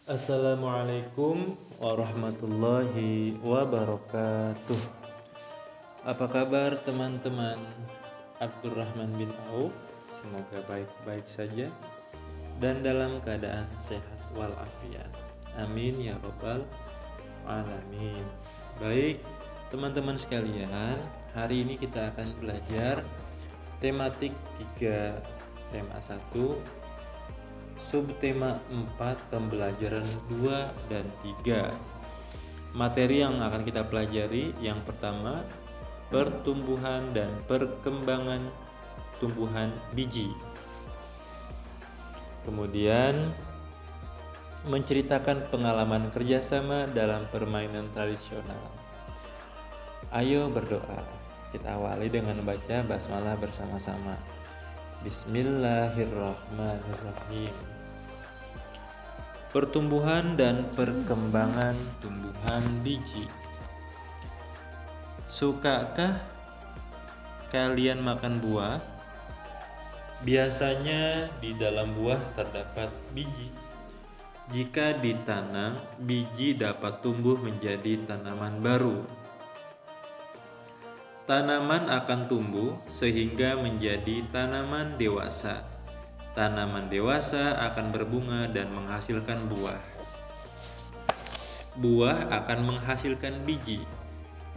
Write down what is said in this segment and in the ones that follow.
Assalamualaikum warahmatullahi wabarakatuh. Apa kabar teman-teman Abdurrahman bin Auf? Semoga baik-baik saja dan dalam keadaan sehat walafiat. Amin ya robbal alamin. Baik, teman-teman sekalian, hari ini kita akan belajar tematik 3, tema 1, subtema 4, pembelajaran 2 dan 3. Materi yang akan kita pelajari yang pertama, pertumbuhan dan perkembangan tumbuhan biji. Kemudian menceritakan pengalaman kerjasama dalam permainan tradisional. Ayo berdoa. Kita awali dengan membaca basmalah bersama-sama. Bismillahirrahmanirrahim. Pertumbuhan dan perkembangan tumbuhan biji. Sukakah kalian makan buah? Biasanya di dalam buah terdapat biji. Jika ditanam, biji dapat tumbuh menjadi tanaman baru. Tanaman akan tumbuh sehingga menjadi tanaman dewasa. Tanaman dewasa akan berbunga dan menghasilkan buah. Buah akan menghasilkan biji.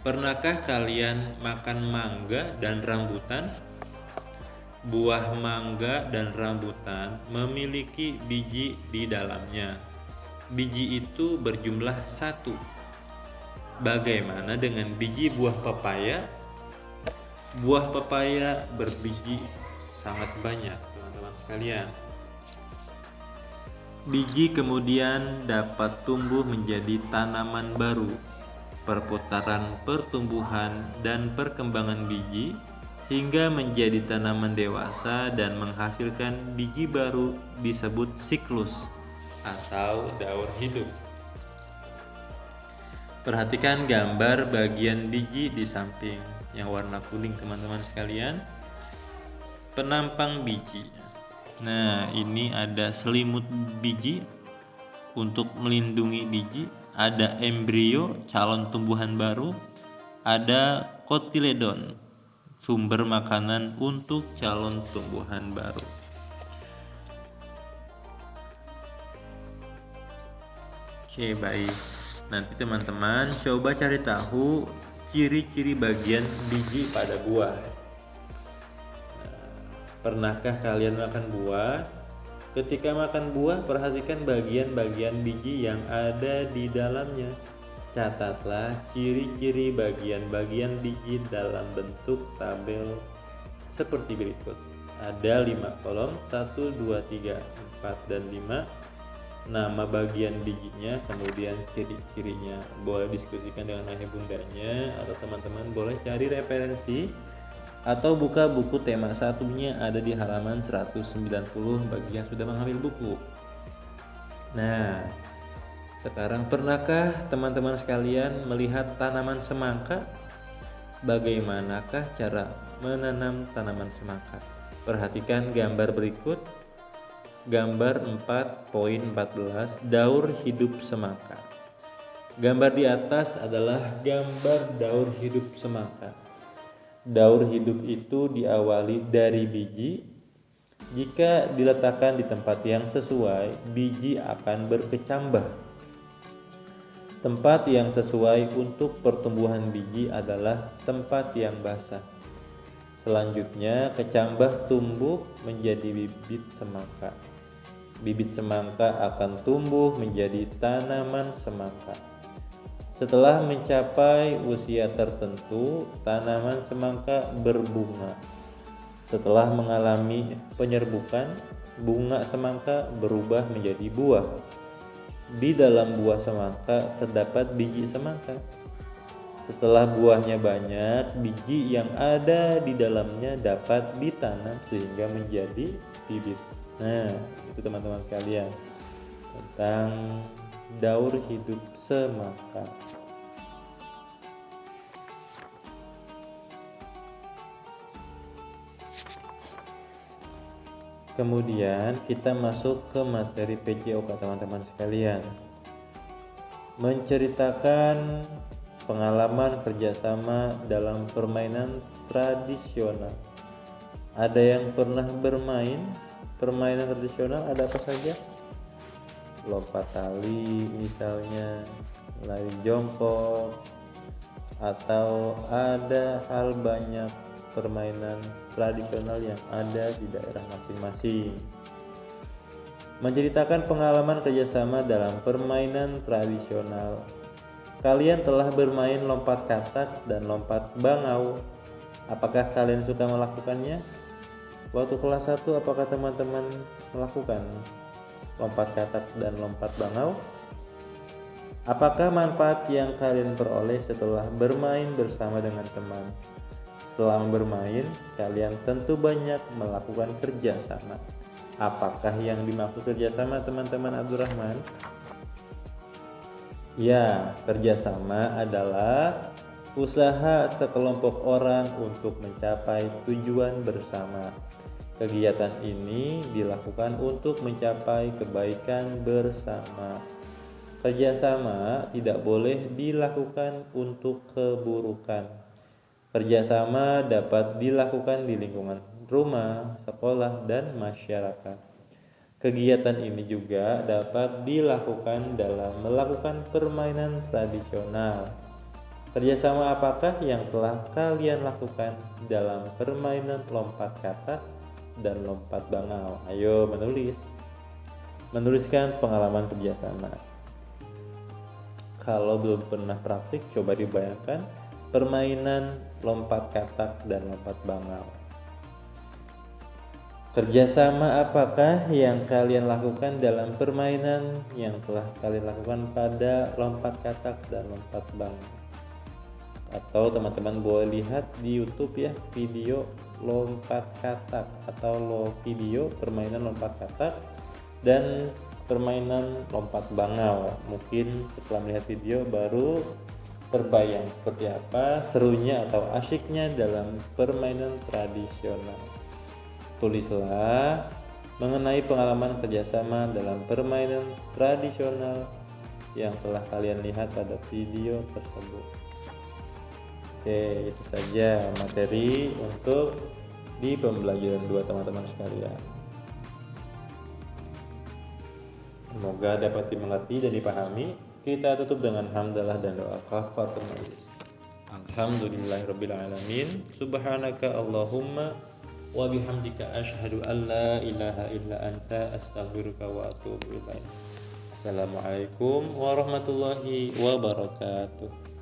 Pernahkah kalian makan mangga dan rambutan? Buah mangga dan rambutan memiliki biji di dalamnya. Biji itu berjumlah 1. Bagaimana dengan biji buah pepaya? Buah pepaya berbiji sangat banyak, teman-teman sekalian. Biji kemudian dapat tumbuh menjadi tanaman baru. Perputaran pertumbuhan dan perkembangan biji hingga menjadi tanaman dewasa dan menghasilkan biji baru disebut siklus atau daur hidup. Perhatikan gambar bagian biji di samping yang warna kuning, teman-teman sekalian. Penampang biji. Nah, ini ada selimut biji untuk melindungi biji, ada embrio calon tumbuhan baru, ada kotiledon sumber makanan untuk calon tumbuhan baru. Oke, baik. Nanti teman-teman coba cari tahu ciri-ciri bagian biji pada buah. Pernahkah kalian makan buah? Ketika makan buah, perhatikan bagian-bagian biji yang ada di dalamnya. Catatlah ciri-ciri bagian-bagian biji dalam bentuk tabel seperti berikut. Ada 5 kolom, 1, 2, 3, 4, dan 5. Nama bagian bijinya, kemudian ciri-cirinya. Boleh diskusikan dengan ayah bundanya, atau teman-teman boleh cari referensi atau buka buku tema satunya, ada di halaman 190 bagi yang sudah mengambil buku. Nah, sekarang pernahkah teman-teman sekalian melihat tanaman semangka? Bagaimanakah cara menanam tanaman semangka? Perhatikan gambar berikut. Gambar 4.14, daur hidup semangka. Gambar di atas adalah gambar daur hidup semangka. Daur hidup itu diawali dari biji. Jika diletakkan di tempat yang sesuai, biji akan berkecambah. Tempat yang sesuai untuk pertumbuhan biji adalah tempat yang basah. Selanjutnya, kecambah tumbuh menjadi bibit semangka. Bibit semangka akan tumbuh menjadi tanaman semangka. Setelah mencapai usia tertentu, tanaman semangka berbunga. Setelah mengalami penyerbukan, bunga semangka berubah menjadi buah. Di dalam buah semangka terdapat biji semangka. Setelah buahnya banyak, biji yang ada di dalamnya dapat ditanam sehingga menjadi bibit. Nah, itu teman-teman sekalian tentang daur hidup semangka. Kemudian kita masuk ke materi PJOK teman-teman sekalian. Menceritakan pengalaman kerjasama dalam permainan tradisional. Ada yang pernah bermain permainan tradisional, ada apa saja? Lompat tali misalnya, lari jongkok, atau ada hal banyak permainan tradisional yang ada di daerah masing-masing. Menceritakan pengalaman kerjasama dalam permainan tradisional. Kalian telah bermain lompat katak dan lompat bangau. Apakah kalian suka melakukannya? Waktu kelas 1 apakah teman-teman melakukan lompat katak dan lompat bangau? Apakah manfaat yang kalian peroleh setelah bermain bersama dengan teman? Selama bermain, kalian tentu banyak melakukan kerjasama. Apakah yang dimaksud kerjasama teman-teman Abdurrahman? Ya, kerjasama adalah usaha sekelompok orang untuk mencapai tujuan bersama. Kegiatan ini dilakukan untuk mencapai kebaikan bersama. Kerjasama tidak boleh dilakukan untuk keburukan. Kerjasama dapat dilakukan di lingkungan rumah, sekolah, dan masyarakat. Kegiatan ini juga dapat dilakukan dalam melakukan permainan tradisional. Kerjasama apakah yang telah kalian lakukan dalam permainan lompat katak dan lompat bangau? Ayo menuliskan pengalaman kerjasama. Kalau belum pernah praktik, coba dibayangkan permainan lompat katak dan lompat bangau. Kerjasama apakah yang kalian lakukan dalam permainan yang telah kalian lakukan pada lompat katak dan lompat bangau? Atau teman-teman boleh lihat di YouTube ya, video lompat katak atau video permainan lompat katak dan permainan lompat bangau. Mungkin setelah melihat video baru terbayang seperti apa serunya atau asyiknya dalam permainan tradisional. Tulislah mengenai pengalaman kerjasama dalam permainan tradisional yang telah kalian lihat pada video tersebut. Oke, itu saja materi untuk di pembelajaran 2 teman-teman sekalian. Semoga dapat dimengerti dan dipahami. Kita tutup dengan hamdalah dan doa kafaratul majlis. Alhamdulillahirabbil alamin. Subhanaka Allahumma wa bihamdika asyhadu an la ilaha illa anta astaghfiruka wa atubu ilaik. Assalamualaikum warahmatullahi wabarakatuh.